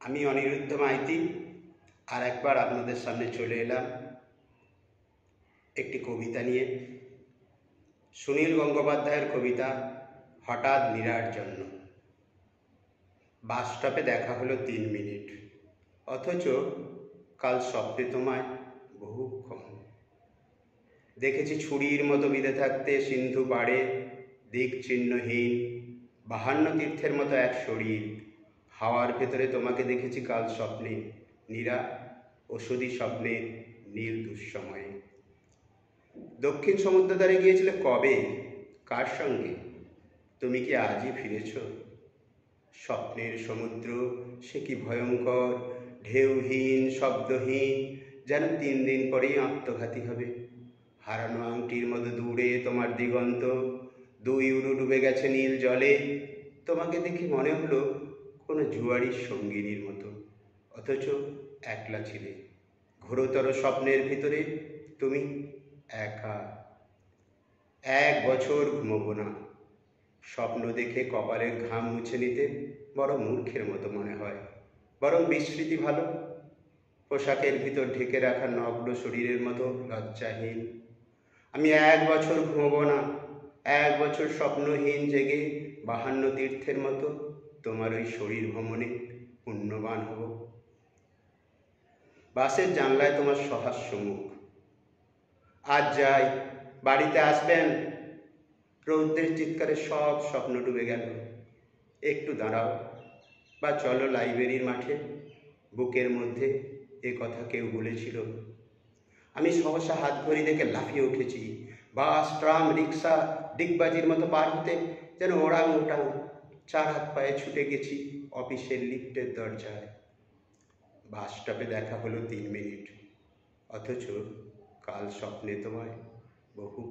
আমি অনিরুদ্ধ মাইতি আর একবার আপনাদের সামনে চলে এলাম একটি কবিতা নিয়ে। সুনীল গঙ্গোপাধ্যায়ের কবিতা হঠাৎ নীরার জন্য। বাস স্টপে দেখা হলো 3 মিনিট, অথচ কাল স্বপ্নে তোমায় বহুক্ষণ দেখেছি। ছুরির মতো বিঁধে থাকতে সিন্ধু পাড়ে, দিক চিহ্নহীন 52 তীর্থের মতো এক শরীর। হাওয়ার ভেতরে তোমাকে দেখেছি কাল স্বপ্নে, নীরা ওষুধি স্বপ্নে, নীল দুঃসময়ে। দক্ষিণ সমুদ্র ধারে গিয়েছিলে কবে, কার সঙ্গে? তুমি কি আজই ফিরেছ? স্বপ্নের সমুদ্র সে কি ভয়ঙ্কর, ঢেউহীন শব্দহীন, যেন 3 দিন পরেই আত্মঘাতী হবে। হারানো আংটির মতো দূরে তোমার দিগন্ত, 2 ইউরো ডুবে গেছে নীল জলে। তোমাকে দেখে মনে হলো কোনো জুয়ারির সঙ্গিনীর মতো, অথচ একলা ছিলে। ঘোরতর স্বপ্নের ভিতরে তুমি একা। 1 বছর ঘুমোবো না। স্বপ্ন দেখে কপালের ঘাম মুছে নিতে বড় মূর্খের মতো মনে হয়, বরং বিস্মৃতি ভালো। পোশাকের ভিতর ঢেকে রাখা নগ্ন শরীরের মতো লজ্জাহীন। আমি 1 বছর ঘুমোবো না। 1 বছর স্বপ্নহীন জেগে 52 তীর্থের মতো তোমার ওই শরীর ভ্রমণে পুণ্যবান হব। বাসের জানলায় তোমার সহাস্য মুখ। আজ যাই, বাড়িতে আসবেন? রৌদ্রের চিৎকারে সব স্বপ্ন ডুবে গেল। একটু দাঁড়াও, বা চলো লাইব্রেরির মাঠে। বুকের মধ্যে এ কথা কেউ বলেছিল। আমি সহসা হাত ঘড়ি দেখে লাফিয়ে উঠেছি। বাস, ট্রাম, রিক্সা ডিগবাজির মতো পার হতে যেন ওড়াং ওটাং 4 হাত পায়ে ছুটে গেছি অফিসের লিফটের দরজায়। বাস স্টপে দেখা হলো 3 মিনিট, অথচ কাল স্বপ্নে তোমায় বহু